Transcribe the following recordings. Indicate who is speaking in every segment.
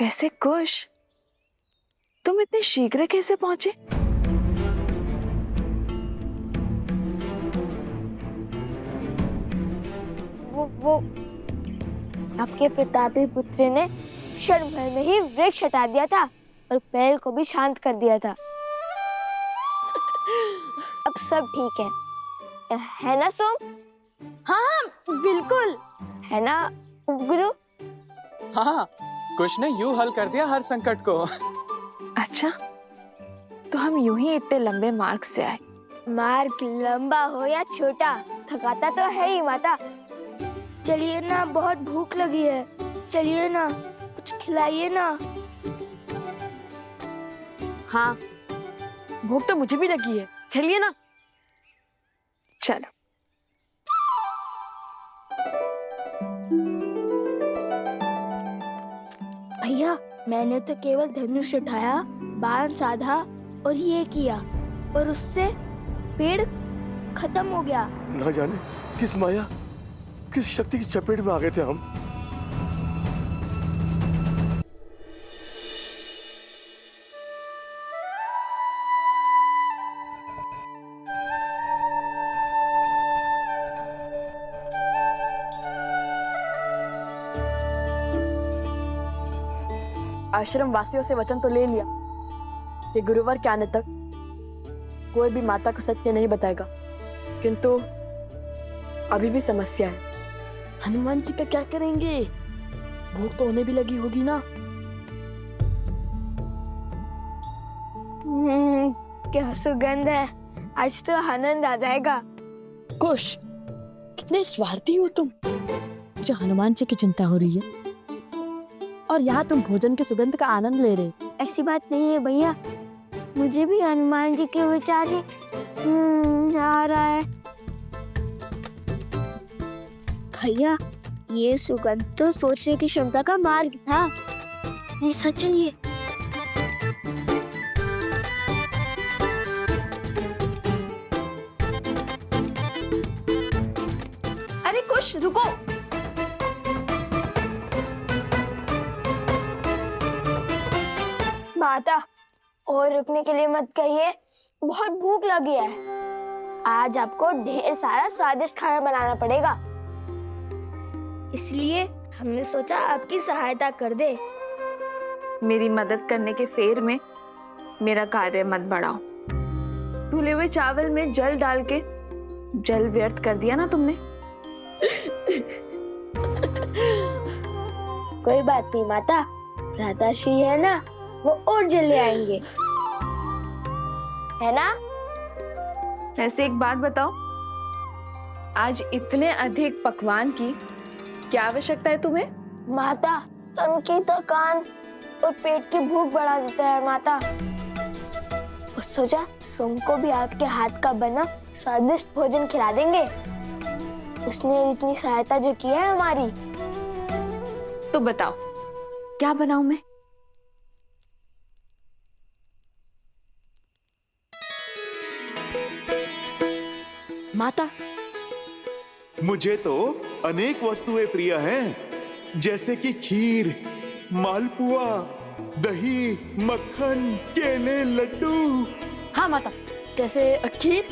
Speaker 1: वैसे कुश, तुम इतने शीघ्र कैसे पहुंचे?
Speaker 2: वो आपके प्रतापी पुत्र ने क्षण भर में ही वृक्ष हटा दिया था और पेड़ को भी शांत कर दिया था। अब सब ठीक है ना सोम?
Speaker 3: हाँ, बिल्कुल
Speaker 2: है ना गुरु?
Speaker 4: हाँ, कुछ ने यूं हल कर दिया हर संकट को।
Speaker 1: अच्छा, तो हम यूं ही इतने लंबे मार्ग से आए।
Speaker 2: मार्ग लंबा हो या छोटा, थकाता तो है ही माता। चलिए ना, बहुत भूख लगी है। चलिए ना, कुछ खिलाइए ना।
Speaker 3: हाँ, भूख तो मुझे भी लगी है, चलिए ना।
Speaker 1: चलो।
Speaker 2: भैया, मैंने तो केवल धनुष उठाया, बाण साधा और ये किया, और उससे पेड़ खत्म हो गया।
Speaker 5: ना जाने किस माया, किस शक्ति की चपेट में आ गए थे हम।
Speaker 3: आश्रम वासियों से वचन तो ले लिया कि गुरुवार के आने तक कोई भी माता को सत्य नहीं बताएगा, किंतु अभी भी समस्या है। हनुमान जी का क्या करेंगे? भूख तो उन्हें भी लगी होगी ना।
Speaker 2: क्या सुगंध है, आज तो आनंद आ जाएगा।
Speaker 3: कुश, कितने स्वार्थी हो तुम। मुझे हनुमान जी की चिंता हो रही है और यहाँ तुम भोजन के सुगंध का आनंद ले रहे।
Speaker 2: ऐसी बात नहीं है भैया, मुझे भी हनुमान जी के विचार ही आ रहा है। भैया, ये सुगंध तो सोचने की क्षमता का मार्ग था। ऐसा चाहिए।
Speaker 1: अरे कुश, रुको।
Speaker 2: माता, और रुकने के लिए मत कहिए, बहुत भूख लगी है। आज आपको ढेर सारा स्वादिष्ट खाना बनाना पड़ेगा, इसलिए हमने सोचा आपकी सहायता कर दे।
Speaker 1: मेरी मदद करने के फेर में मेरा कार्य मत बढ़ाओ। धुले हुए चावल में जल डाल के जल व्यर्थ कर दिया ना तुमने।
Speaker 2: कोई बात नहीं माता, भ्राताश्री है ना, वो और जल ले आएंगे, है ना?
Speaker 1: ऐसे एक बात बताओ, आज इतने अधिक पकवान की क्या आवश्यकता है तुम्हें?
Speaker 2: माता, तन की थकान और पेट की भूख बढ़ा देता है माता। और सोचा सोम को भी आपके हाथ का बना स्वादिष्ट भोजन खिला देंगे। उसने इतनी सहायता जो की है हमारी।
Speaker 1: तो बताओ, क्या बनाऊं मैं?
Speaker 3: माता,
Speaker 6: मुझे तो अनेक वस्तुएं प्रिय हैं, जैसे कि खीर, मालपुआ, दही, मक्खन, केले, लड्डू।
Speaker 3: हाँ माता, जैसे खीर,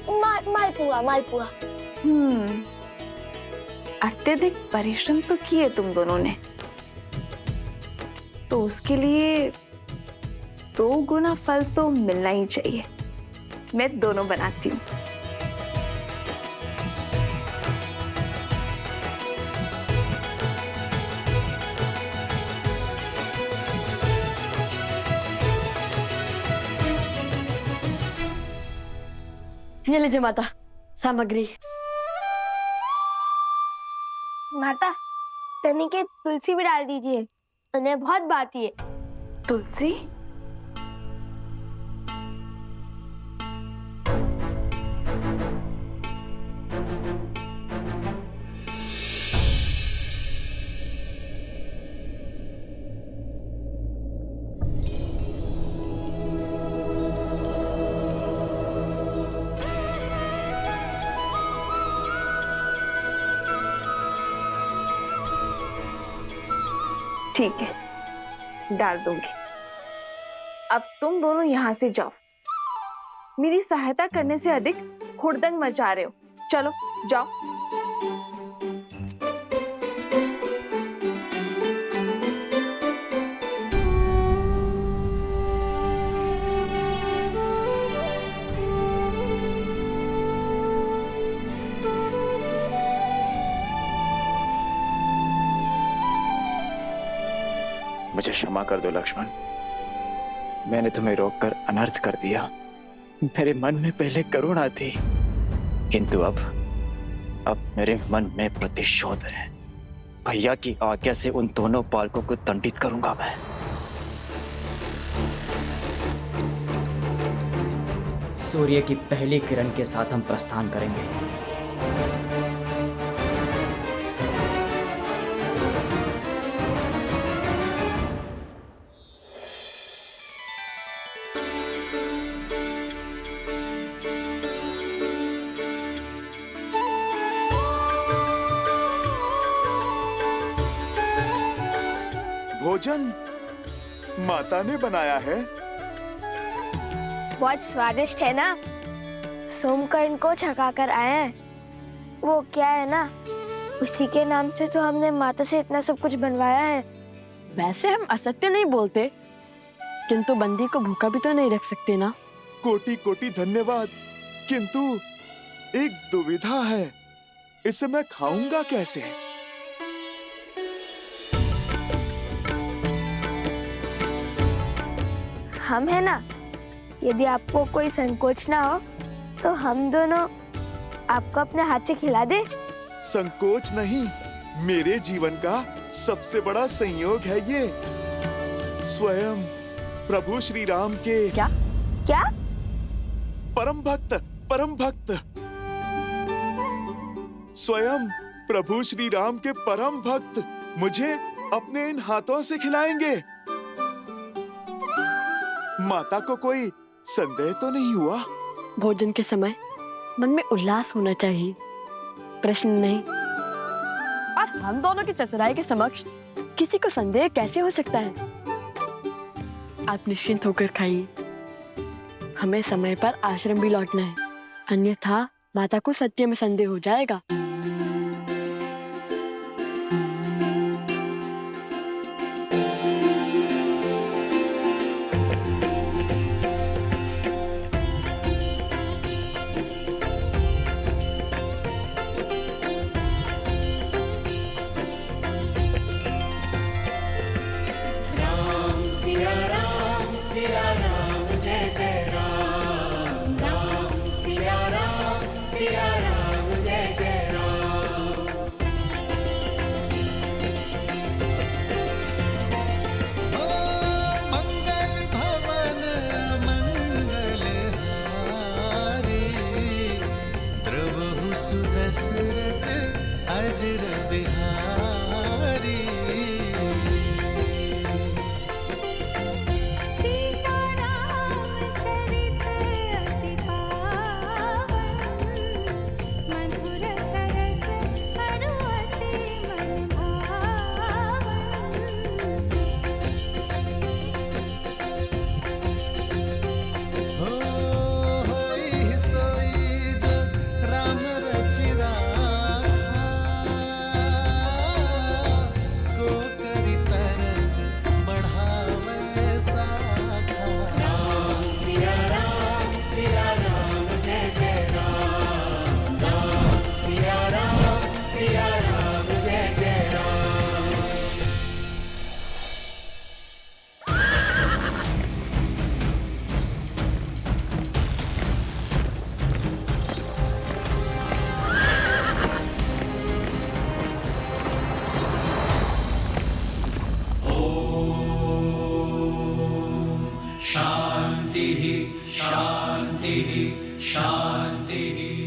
Speaker 2: मालपुआ मालपुआ।
Speaker 1: अत्यधिक परिश्रम तो किए तुम दोनों ने, तो उसके लिए 2 गुना फल तो मिलना ही चाहिए। मैं दोनों बनाती हूँ।
Speaker 3: ये लीजिए माता, सामग्री।
Speaker 2: माता, तनी के तुलसी भी डाल दीजिए, उन्हें बहुत भाती है।
Speaker 1: तुलसी? ठीक है, डाल दूंगी। अब तुम दोनों यहाँ से जाओ। मेरी सहायता करने से अधिक हुड़दंग मचा रहे हो। चलो जाओ।
Speaker 7: मुझे क्षमा कर दो लक्ष्मण, मैंने तुम्हें रोककर अनर्थ कर दिया। मेरे मन में पहले करुणा थी, किंतु अब मेरे मन में प्रतिशोध है। भैया की आज्ञा से उन दोनों बालकों को दंडित करूंगा मैं।
Speaker 8: सूर्य की पहली किरण के साथ हम प्रस्थान करेंगे।
Speaker 6: भोजन माता ने बनाया है।
Speaker 2: बहुत स्वादिष्ट है ना। सोमकर्ण को छका कर आए हैं। वो क्या है ना, उसी के नाम से तो हमने माता से इतना सब कुछ बनवाया है।
Speaker 3: वैसे हम असत्य नहीं बोलते, किंतु बंदी को भूखा भी तो नहीं रख सकते ना।
Speaker 6: कोटि कोटि धन्यवाद, किंतु एक दुविधा है, इसे मैं खाऊंगा कैसे?
Speaker 2: हम है ना, यदि आपको कोई संकोच ना हो तो हम दोनों आपको अपने हाथ से खिला दे।
Speaker 6: संकोच नहीं, मेरे जीवन का सबसे बड़ा संयोग है ये। स्वयं प्रभु श्री राम के
Speaker 3: क्या?
Speaker 6: परम भक्त स्वयं प्रभु श्री राम के परम भक्त मुझे अपने इन हाथों से खिलाएंगे। माता को कोई संदेह तो नहीं हुआ?
Speaker 3: भोजन के समय मन में उल्लास होना चाहिए, प्रश्न नहीं। और हम दोनों की चतुराई के समक्ष किसी को संदेह कैसे हो सकता है? आप निश्चिंत होकर खाइए। हमें समय पर आश्रम भी लौटना है, अन्यथा माता को सत्य में संदेह हो जाएगा।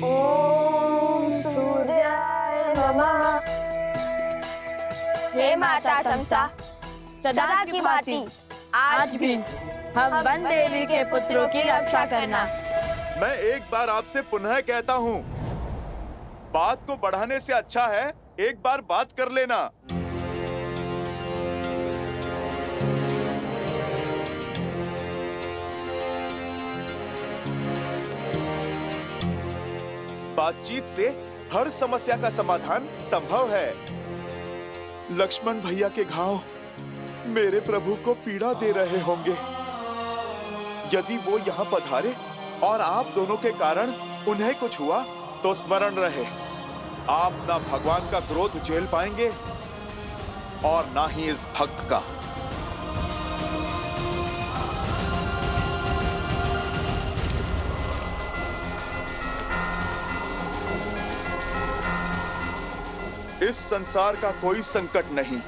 Speaker 2: ओम सूर्याय नमः। हे माता तमसा, सदा की भांति आज भी हम वन देवी के पुत्रों की रक्षा करना।
Speaker 6: मैं एक बार आपसे पुनः कहता हूँ, बात को बढ़ाने से अच्छा है एक बार बात कर लेना। बातचीत से हर समस्या का समाधान संभव है। लक्ष्मण भैया के घाव मेरे प्रभु को पीड़ा दे रहे होंगे। यदि वो यहाँ पधारे और आप दोनों के कारण उन्हें कुछ हुआ तो स्मरण रहे, आप ना भगवान का क्रोध झेल पाएंगे और ना ही इस भक्त का। इस संसार का कोई संकट नहीं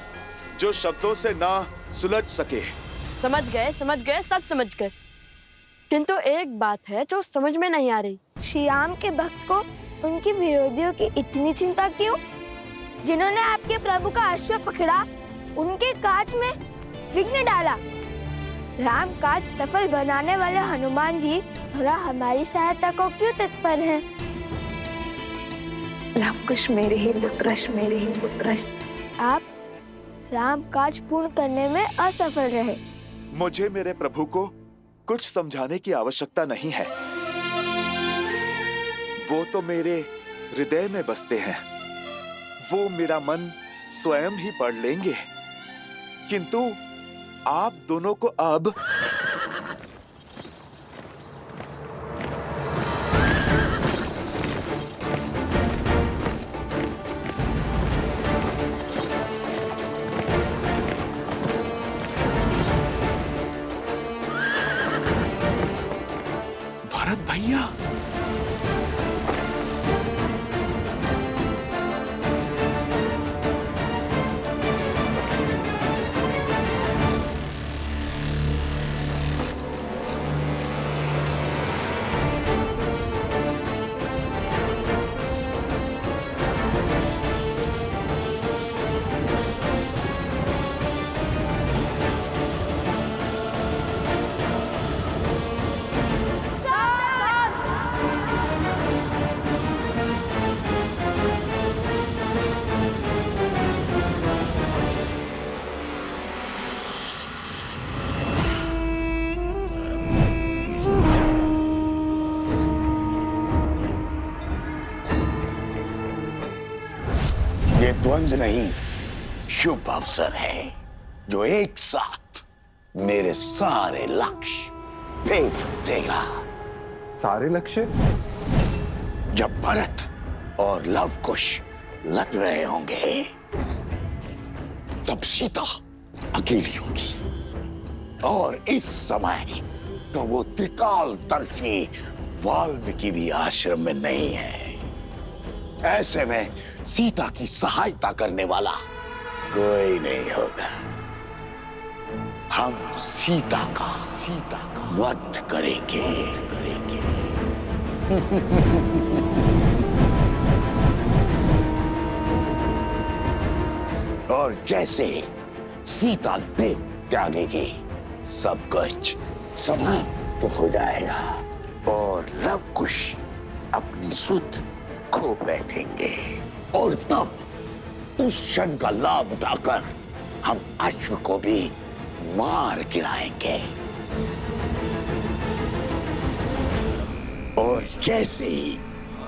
Speaker 6: जो शब्दों से ना सुलझ सके।
Speaker 3: समझ गए, सब समझ गए। किंतु एक बात है जो समझ में नहीं आ रही।
Speaker 2: श्री राम के भक्त को उनके विरोधियों की इतनी चिंता क्यों? जिन्होंने आपके प्रभु का अश्व पकड़ा, उनके काज में विघ्न डाला। राम काज सफल बनाने वाले हनुमान जी भला हमारी सहायता को क्यों तत्पर हैं?
Speaker 1: लवकुश मेरे ही पुत्र।
Speaker 2: आप राम काज पूर्ण करने में असफल रहे।
Speaker 6: मुझे मेरे प्रभु को कुछ समझाने की आवश्यकता नहीं है। वो तो मेरे हृदय में बसते हैं। वो मेरा मन स्वयं ही पढ़ लेंगे। किंतु आप दोनों को अब भरत भैया,
Speaker 9: ये द्वंद्व नहीं, शुभ अवसर है जो एक साथ मेरे सारे लक्ष्य भेद देगा।
Speaker 5: सारे लक्ष्य?
Speaker 9: जब भरत और लवकुश लड़ रहे होंगे तब सीता अकेली होगी, और इस समय तो वो त्रिकालदर्शी वाल्मीकि भी आश्रम में नहीं है। ऐसे में सीता की सहायता करने वाला कोई नहीं होगा। हम सीता का वध करेंगे। और जैसे सीता देह त्यागेगी, सब कुछ समाप्त हो जाएगा और लवकुश अपनी सुध खो बैठेंगे। और तब उस क्षण का लाभ उठाकर हम अश्व को भी मार गिराएंगे। और जैसे ही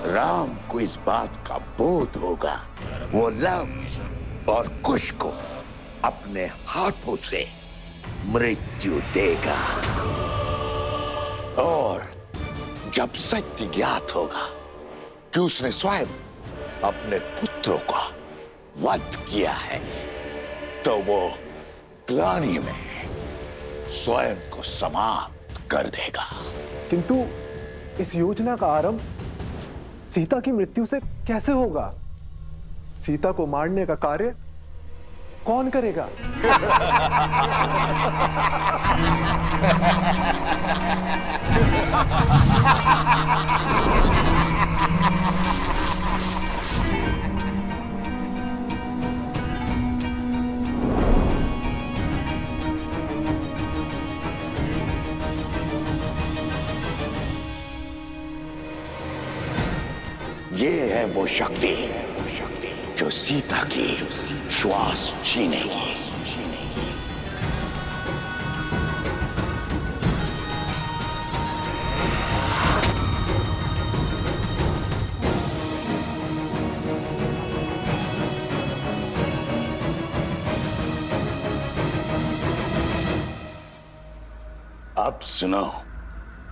Speaker 9: राम को इस बात का बोध होगा, वो लव और कुश को अपने हाथों से मृत्यु देगा। और जब सत्य ज्ञात होगा कि उसने स्वयं अपने पुत्रों का वध किया है, तो वो ग्लानि में स्वयं को समाप्त कर देगा।
Speaker 5: किंतु इस योजना का आरंभ सीता की मृत्यु से कैसे होगा? सीता को मारने का कार्य कौन करेगा?
Speaker 9: ये है वो शक्ति जो सीता की श्वास छीनेगी। अब सुनो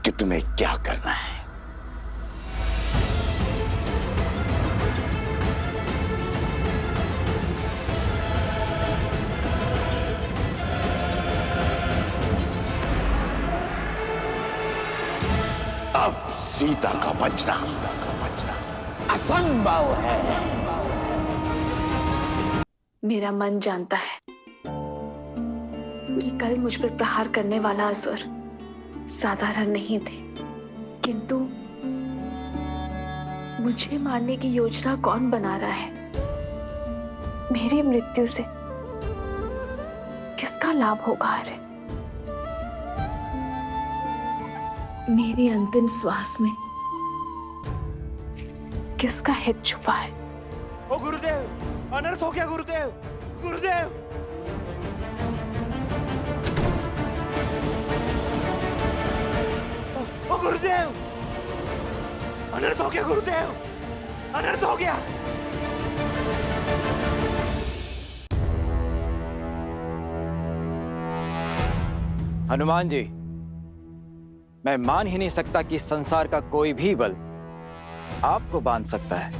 Speaker 9: कि तुम्हें क्या करना है। अब सीता का बचना असंभव है।
Speaker 1: मेरा मन जानता है कि कल मुझ पर प्रहार करने वाला असुर साधारण नहीं थे, किंतु मुझे मारने की योजना कौन बना रहा है? मेरी मृत्यु से किसका लाभ होगा? अरे मेरी अंतिम श्वास में किसका हित छुपा है?
Speaker 10: ओ गुरुदेव, अनर्थ हो गया गुरुदेव, गुरुदेव। ओ गुरुदेव, अनर्थ हो गया गुरुदेव, अनर्थ हो गया।
Speaker 7: हनुमान जी, मैं मान ही नहीं सकता कि संसार का कोई भी बल आपको बांध सकता है,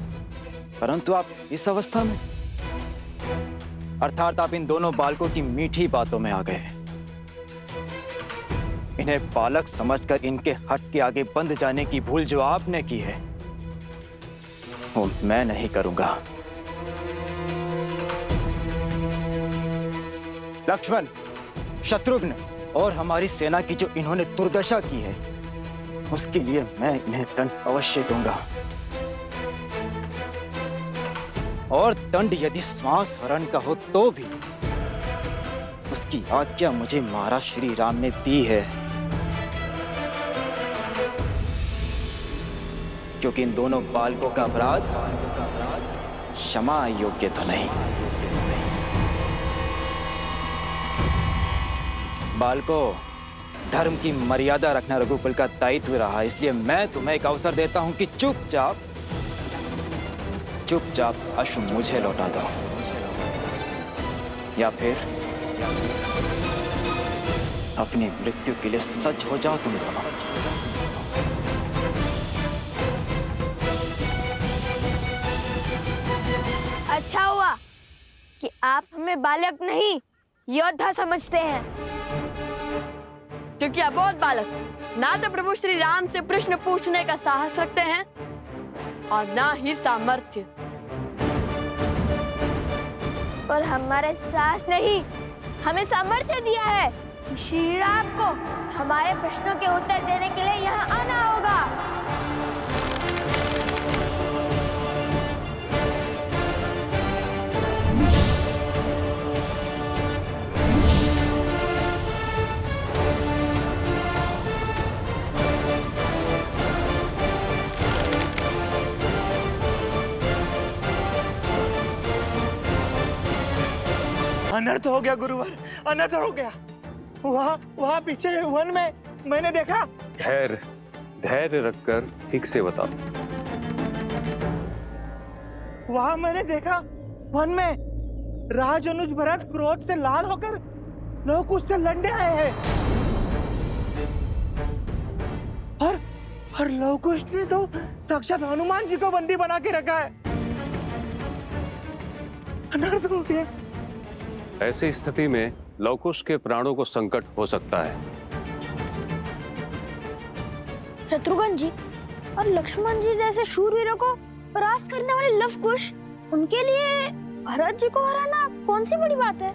Speaker 7: परंतु आप इस अवस्था में, अर्थात आप इन दोनों बालकों की मीठी बातों में आ गए। इन्हें बालक समझकर इनके हट के आगे बंद जाने की भूल जो आपने की है, वो मैं नहीं करूंगा। लक्ष्मण, शत्रुघ्न और हमारी सेना की जो इन्होंने दुर्दशा की है, उसके लिए मैं इन्हें दंड अवश्य दूंगा। और दंड यदि श्वास हरण का हो तो भी उसकी आज्ञा मुझे महाराज श्री राम ने दी है, क्योंकि इन दोनों बालकों का अपराध क्षमा योग्य तो नहीं। बालकों, धर्म की मर्यादा रखना रघुकुल का दायित्व रहा, इसलिए मैं तुम्हें एक अवसर देता हूं कि चुपचाप अश्व मुझे लौटा दो, या फिर अपनी मृत्यु के लिए सच हो जाओ तुम दोनों।
Speaker 2: अच्छा हुआ कि आप हमें बालक नहीं योद्धा समझते हैं,
Speaker 3: क्योंकि अबोध बालक ना तो प्रभु श्री राम से प्रश्न पूछने का साहस रखते हैं और ना ही सामर्थ्य।
Speaker 2: और हमारे साहस नहीं, हमें सामर्थ्य दिया है कि श्री राम को हमारे प्रश्नों के उत्तर देने के लिए यहाँ आना होगा।
Speaker 10: अनर्थ हो गया गुरुवर, अनर्थ हो गया। वहाँ पीछे वन में मैंने देखा।
Speaker 11: धैर्य रखकर ठीक से बताओ।
Speaker 10: वहाँ मैंने देखा वन में राज अनुज भरत क्रोध से लाल होकर लोग उससे लड़ने आए हैं, और लवकुश ने तो साक्षात हनुमान जी को बंदी बना के रखा है। अनर्थ हो गया।
Speaker 11: ऐसी स्थिति में लवकुश के प्राणों को संकट हो सकता है।
Speaker 2: शत्रुघ्न जी और लक्ष्मण जी जैसे शूरवीरों को परास्त करने वाले लवकुश, उनके लिए भरत जी को हराना कौन सी बड़ी बात है?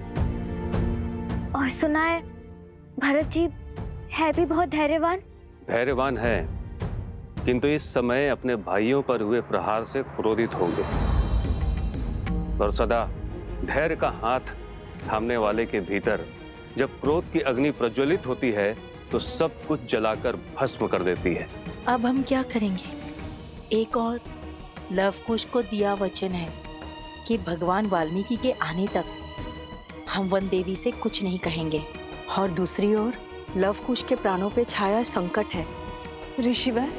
Speaker 2: और सुना है भरत जी है भी बहुत
Speaker 11: धैर्यवान है, किंतु इस समय अपने भाइयों पर हुए प्रहार से क्रोधित होंगे, और सदा धैर्य का हाथ थामने वाले के भीतर जब क्रोध की अग्नि प्रज्वलित होती है तो सब कुछ जलाकर भस्म कर देती है।
Speaker 12: अब हम क्या करेंगे? एक और लवकुश को दिया वचन है कि भगवान वाल्मीकि के आने तक हम वन देवी से कुछ नहीं कहेंगे, और दूसरी ओर लवकुश के प्राणों पे छाया संकट है।
Speaker 3: ऋषिवर,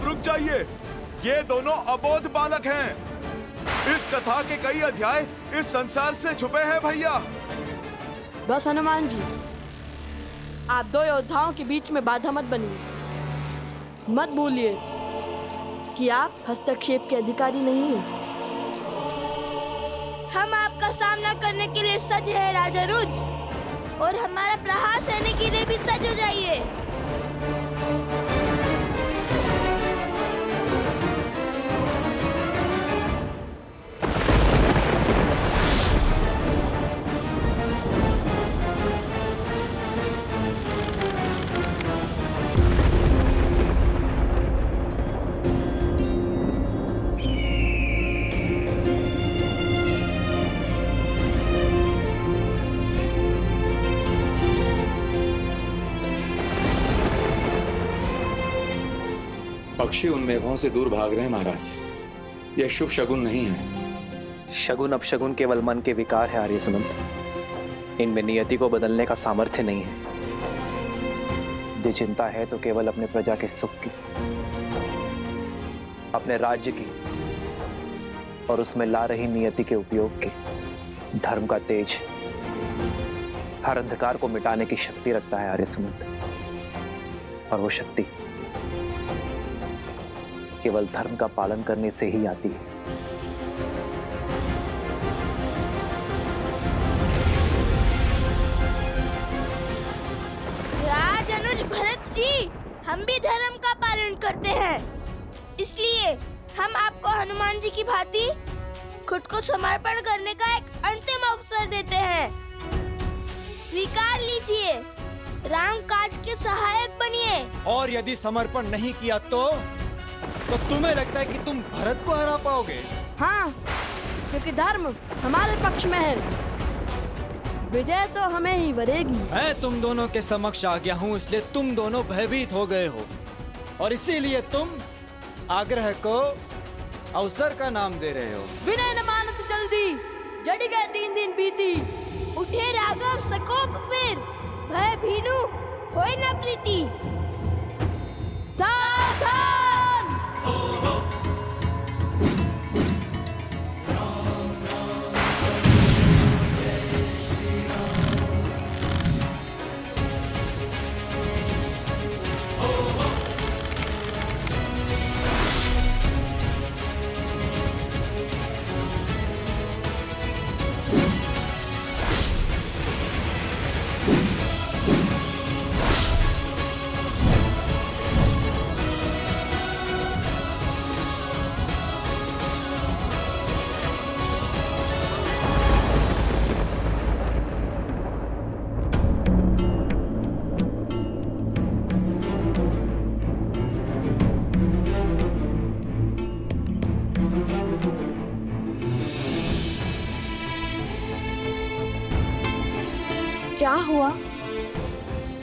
Speaker 6: रुक जाइए, ये दोनों अबोध बालक हैं। इस कथा के कई अध्याय इस संसार से छुपे हैं भैया।
Speaker 3: बस हनुमान जी, आप दो योद्धाओं के बीच में बाधा मत बनिए। मत भूलिए कि आप हस्तक्षेप के अधिकारी नहीं हैं।
Speaker 2: हम आपका सामना करने के लिए सज्ज है राजा रुज, और हमारा प्रहार सहने के लिए भी सज्ज हो जाइए।
Speaker 13: पक्षी उन मेघों से दूर भाग रहे हैं महाराज। यह शुभ शगुन नहीं है।
Speaker 7: शगुन अपशगुन केवल मन के विकार है आर्य सुनंत। इनमें नियति को बदलने का सामर्थ्य नहीं है। यदि चिंता है तो केवल अपने प्रजा के सुख की, अपने राज्य की और उसमें ला रही नियति के उपयोग की। धर्म का तेज हर अंधकार को मिटाने की शक्ति रखता है आर्य सुनंत, और वो शक्ति केवल धर्म का पालन करने से ही आती है।
Speaker 2: राज अनुज भरत जी, हम भी धर्म का पालन करते हैं, इसलिए हम आपको हनुमान जी की भांति खुद को समर्पण करने का एक अंतिम अवसर देते हैं। स्वीकार लीजिए, राम काज के सहायक बनिए।
Speaker 10: और यदि समर्पण नहीं किया तो तुम्हें लगता है कि तुम भरत को हरा पाओगे?
Speaker 3: हाँ, क्योंकि धर्म हमारे पक्ष में है। विजय तो हमें ही वरेगी।
Speaker 10: मैं तुम दोनों के समक्ष आ गया हूँ, इसलिए तुम दोनों भयभीत हो गए हो, और इसीलिए तुम आग्रह को अवसर का नाम दे रहे हो।
Speaker 3: विनय न मानत जल्दी, जड़ी गए 3 दिन बीती।
Speaker 2: उठे राघव सकोप फिर, भय भीनु होए न प्रीति।
Speaker 3: सावधान!
Speaker 1: क्या हुआ?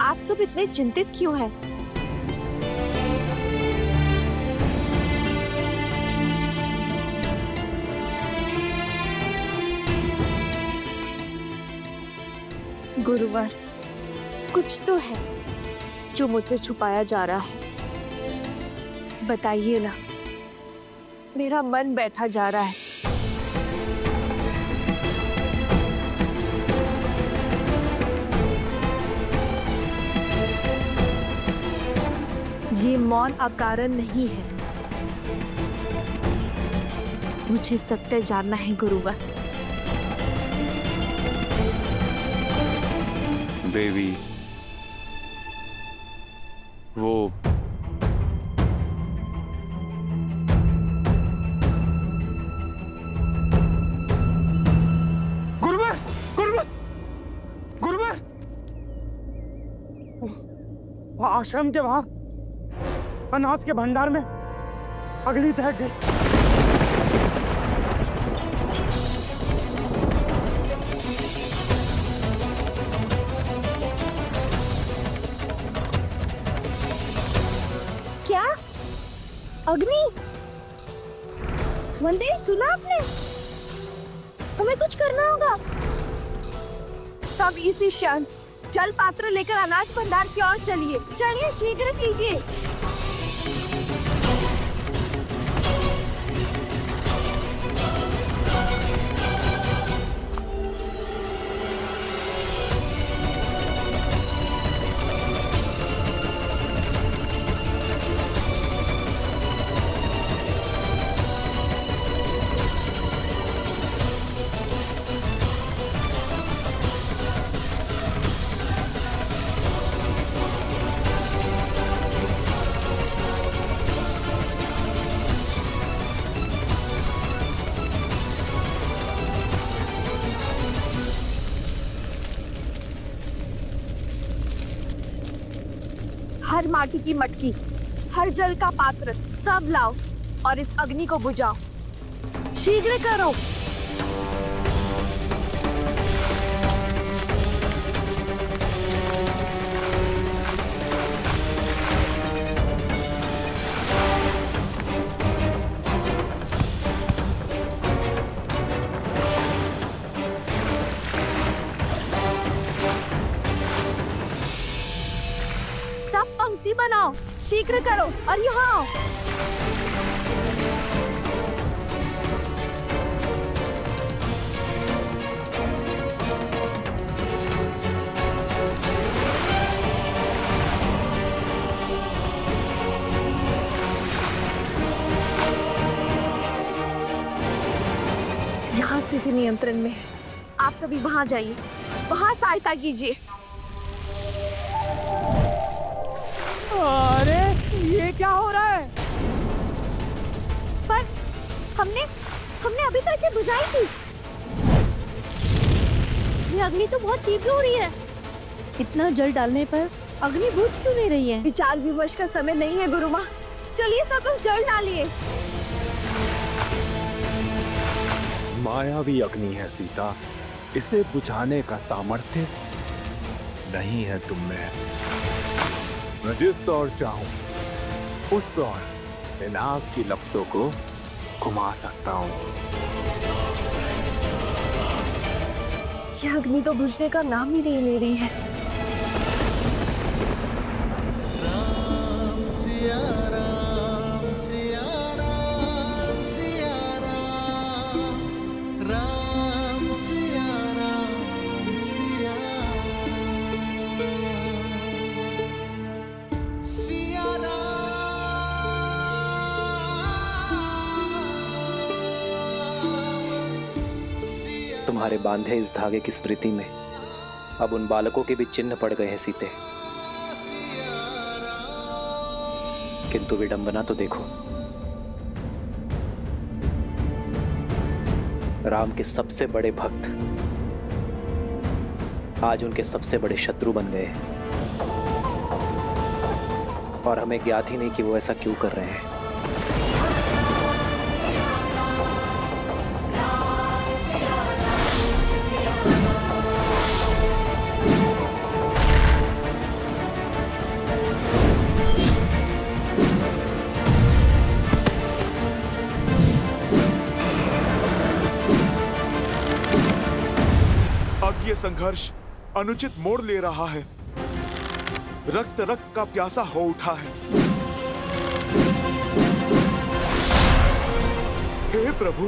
Speaker 1: आप सब इतने चिंतित क्यों हैं? गुरुवर, कुछ तो है जो मुझसे छुपाया जा रहा है। बताइए ना, मेरा मन बैठा जा रहा है। ये मौन अकारण नहीं है। मुझे सत्य जानना है गुरुवर।
Speaker 11: देवी, वो
Speaker 10: गुरुवर, गुरुवर, गुरुवर, आश्रम के वहां अनाज के भंडार में अगली दहक गई।
Speaker 2: क्या अग्नि? वंदे, सुना आपने? हमें कुछ करना होगा।
Speaker 1: सब इसी क्षण जल पात्र लेकर अनाज भंडार की ओर चलिए। चलिए, शीघ्र कीजिए। हर माटी की मटकी, हर जल का पात्र सब लाओ और इस अग्नि को बुझाओ। शीघ्र करो। सब पंक्ति बनाओ, शीघ्र करो और यहाँ आओ। यहाँ स्थिति नियंत्रण में है। आप सभी वहां जाइए, वहां सहायता कीजिए।
Speaker 14: अरे ये क्या हो रहा है?
Speaker 1: पर हमने अभी तो इसे बुझाई थी। ये अग्नि तो बहुत तीव्र हो रही है।
Speaker 12: इतना जल डालने पर अग्नि बुझ क्यों नहीं रही है?
Speaker 1: विचार विमर्श का समय नहीं है गुरु माँ। चलिए सब लोग जल डालिए।
Speaker 5: मायावी अग्नि है सीता, इसे बुझाने का सामर्थ्य नहीं है तुम में। मैं जिस ओर चाहूं उस ओर इन आग की लपटों को घुमा सकता हूं।
Speaker 1: यह अग्नि तो बुझने का नाम ही नहीं ले रही है।
Speaker 14: राम सिया राम सिया राम सिया राम, राम सिया राम सिया
Speaker 7: तुम्हारे बांधे इस धागे की स्मृति में अब उन बालकों के भी चिन्ह पड़ गए हैं सीते। किंतु विडंबना तो देखो, राम के सबसे बड़े भक्त आज उनके सबसे बड़े शत्रु बन गए हैं और हमें ज्ञात ही नहीं कि वो ऐसा क्यों कर रहे हैं।
Speaker 6: अब ये संघर्ष अनुचित मोड़ ले रहा है। रक्त रक्त का प्यासा हो उठा है। हे प्रभु,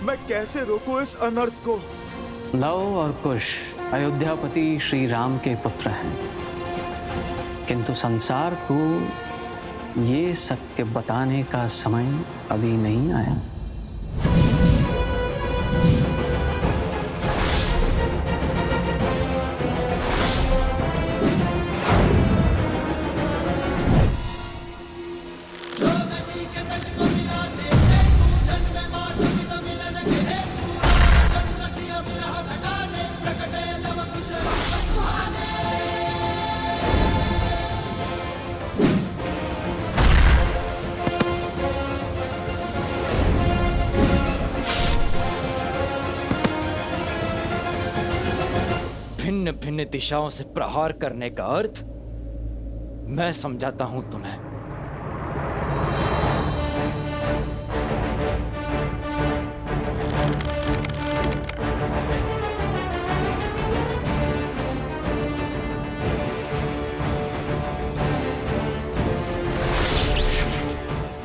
Speaker 6: मैं कैसे रोकूं इस अनर्थ को?
Speaker 15: लव और कुश अयोध्यापति श्री राम के पुत्र हैं, किंतु संसार को ये सत्य बताने का समय अभी नहीं आया।
Speaker 10: भिन्न भिन्न दिशाओं से प्रहार करने का अर्थ मैं समझाता हूं तुम्हें।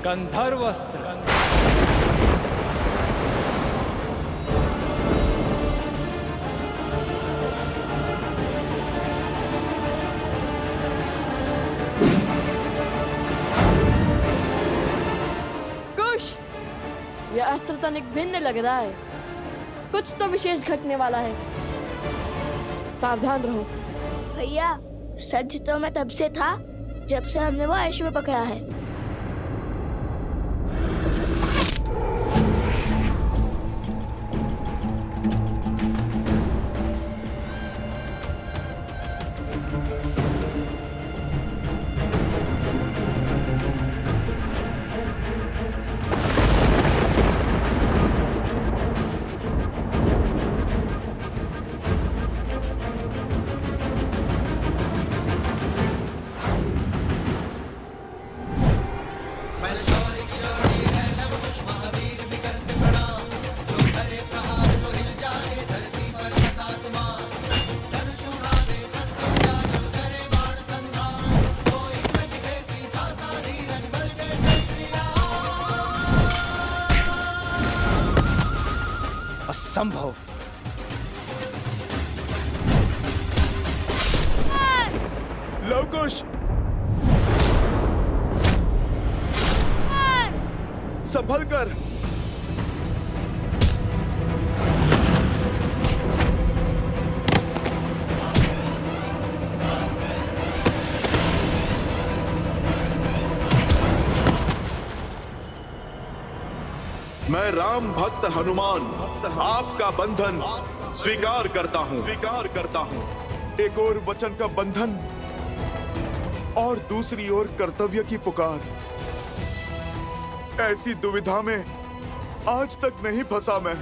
Speaker 10: गंधर्वस्त्र,
Speaker 3: यह अस्त्र तनिक भिन्न लग रहा है। कुछ तो विशेष घटने वाला है। सावधान रहो।
Speaker 2: भैया, सच तो मैं तब से था जब से हमने वो अश्व पकड़ा है।
Speaker 10: असंभव।
Speaker 6: लवकुश, संभल कर। मैं राम भक्त हनुमान आपका बंधन स्वीकार करता हूं। एक ओर वचन का बंधन और दूसरी ओर कर्तव्य की पुकार। ऐसी दुविधा में आज तक नहीं फंसा मैं।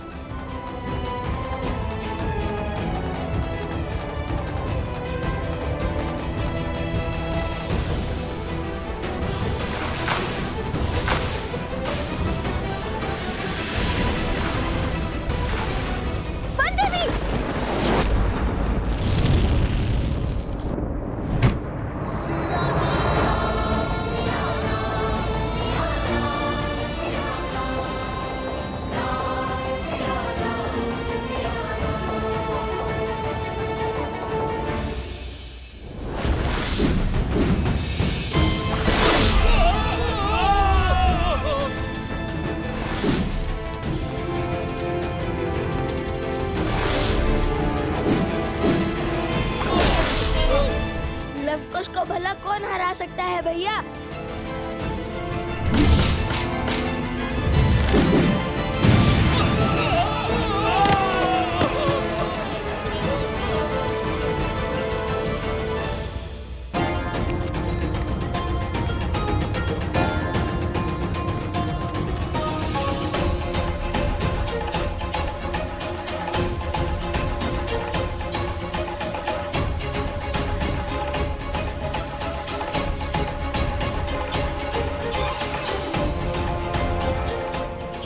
Speaker 2: लवकुश को भला कौन हरा सकता है भैया?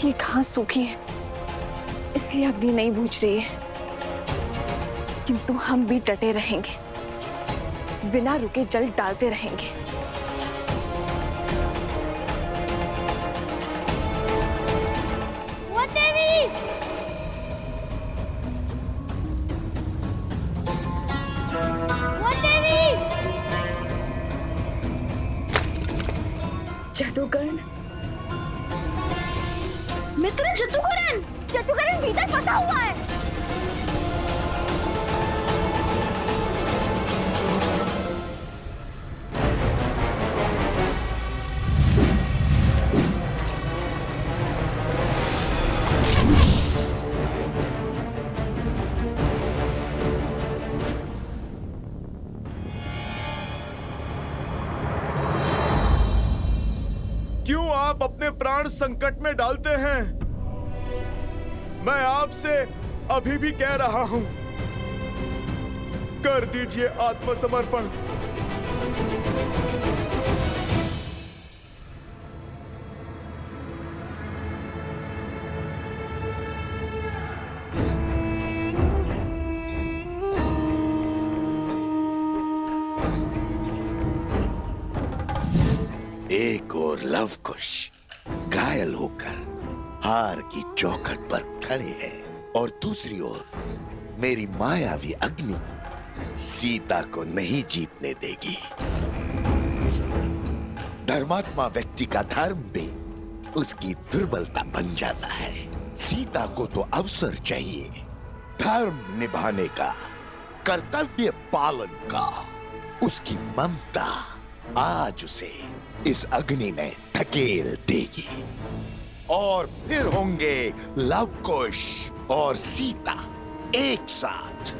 Speaker 1: ये घास सूखी है, इसलिए अग्नि नहीं बुझ रही है, किंतु हम भी डटे रहेंगे, बिना रुके जल डालते रहेंगे।
Speaker 2: वो देवी! वो देवी!
Speaker 1: जादूगर्ण,
Speaker 2: मित्र जतुकरण भीतर फंसा हुआ है।
Speaker 6: क्यों आप अपने प्राण संकट में डालते हैं? मैं आपसे अभी भी कह रहा हूं, कर दीजिए आत्मसमर्पण।
Speaker 9: एक और लवकुश घायल होकर हार की चौखट पर खड़े हैं और दूसरी ओर मेरी मायावी अग्नि सीता को नहीं जीतने देगी। धर्मात्मा व्यक्ति का धर्म भी उसकी दुर्बलता बन जाता है। सीता को तो अवसर चाहिए, धर्म निभाने का, कर्तव्य पालन का। उसकी ममता आज उसे इस अग्नि में धकेल देगी और फिर होंगे लवकुश और सीता एक साथ।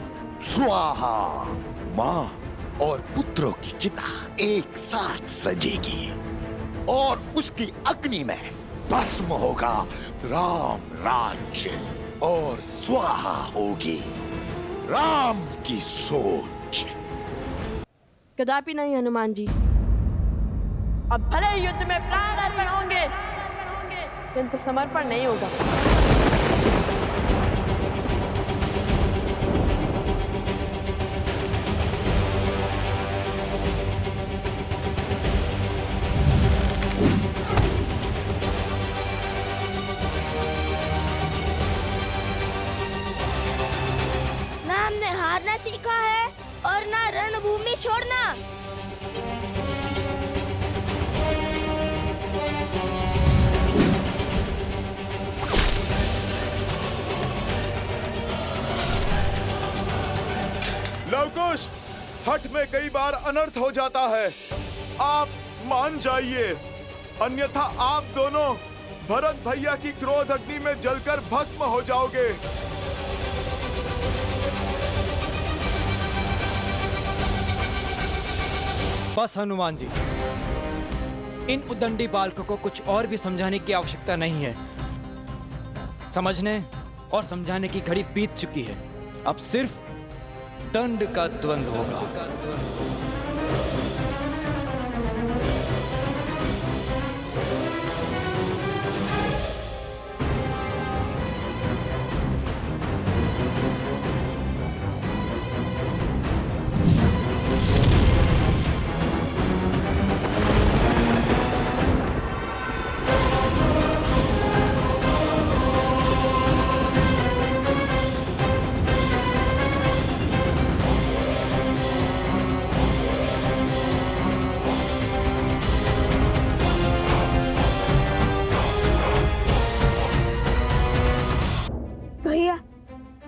Speaker 9: स्वाहा, मां और पुत्रों की चिता एक साथ सजेगी और उसकी अग्नि में भस्म होगा राम राज्य और स्वाहा होगी राम की सोच।
Speaker 3: कदापि नहीं हनुमान जी। अब भले युद्ध में प्राण अर्पण होंगे, किंतु समर्पण नहीं होगा।
Speaker 2: भूमि छोड़ना।
Speaker 6: लवकुश, हठ में कई बार अनर्थ हो जाता है। आप मान जाइए, अन्यथा आप दोनों भरत भैया की क्रोध अग्नि में जलकर भस्म हो जाओगे।
Speaker 10: बस हनुमान जी, इन उद्दंडी बालकों को कुछ और भी समझाने की आवश्यकता नहीं है। समझने और समझाने की घड़ी बीत चुकी है। अब सिर्फ दंड का द्वंद्व होगा।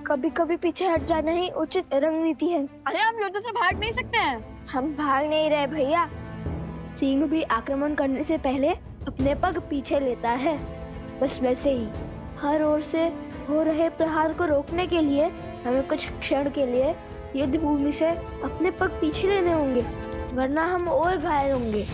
Speaker 2: कभी कभी पीछे हट जाना ही उचित रणनीति है।
Speaker 3: अरे हम युद्ध से भाग नहीं सकते हैं।
Speaker 2: हम भाग नहीं रहे भैया। सिंह भी आक्रमण करने से पहले अपने पग पीछे लेता है। बस वैसे ही हर ओर से हो रहे प्रहार को रोकने के लिए हमें कुछ क्षण के लिए युद्ध भूमि से अपने पग पीछे लेने होंगे, वरना हम और घायल होंगे।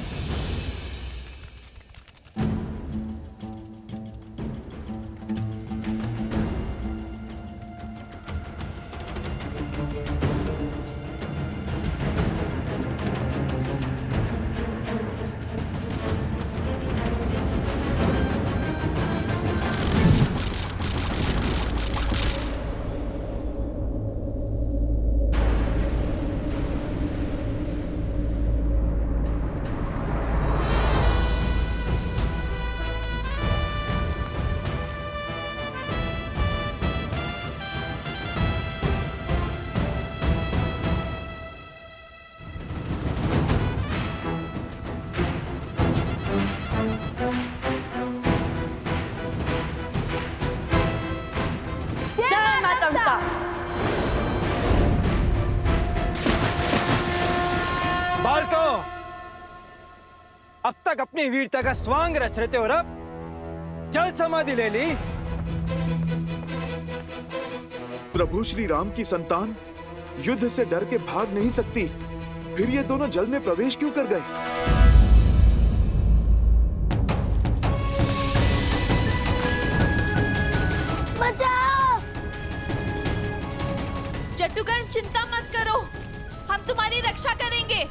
Speaker 10: बालकों, अब तक अपनी वीरता का स्वांग रच रहे थे और अब जल समाधि ले ली।
Speaker 6: प्रभु श्री राम की संतान युद्ध से डर के भाग नहीं सकती, फिर ये दोनों जल में प्रवेश क्यों कर गए?
Speaker 2: बचाओ!
Speaker 1: जट्टुकर्ण, चिंता मत करो, हम तुम्हारी रक्षा करेंगे।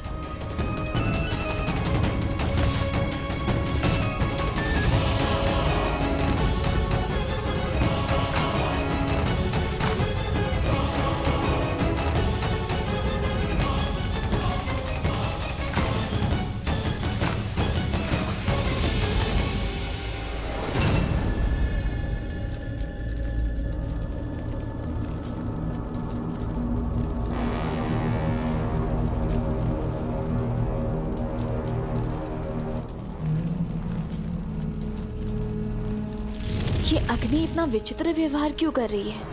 Speaker 1: ये अग्नि इतना विचित्र व्यवहार क्यों कर रही है?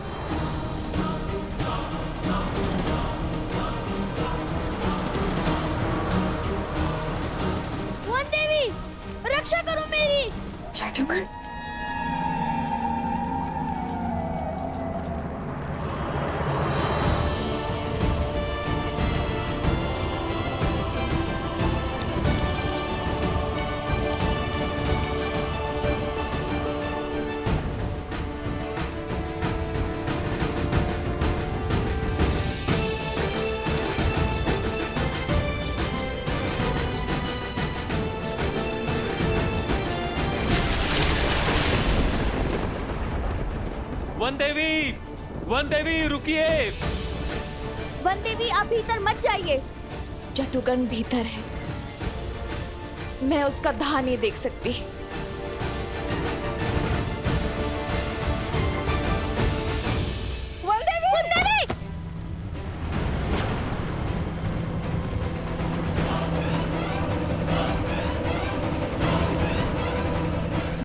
Speaker 2: वन देवी, रक्षा करो मेरी।
Speaker 1: जट्टुकर्ण,
Speaker 11: वन देवी रुकिए।
Speaker 2: वन देवी, आप भीतर मत जाइए।
Speaker 1: जट्टुकर्ण भीतर है, मैं उसका दाह नहीं देख सकती।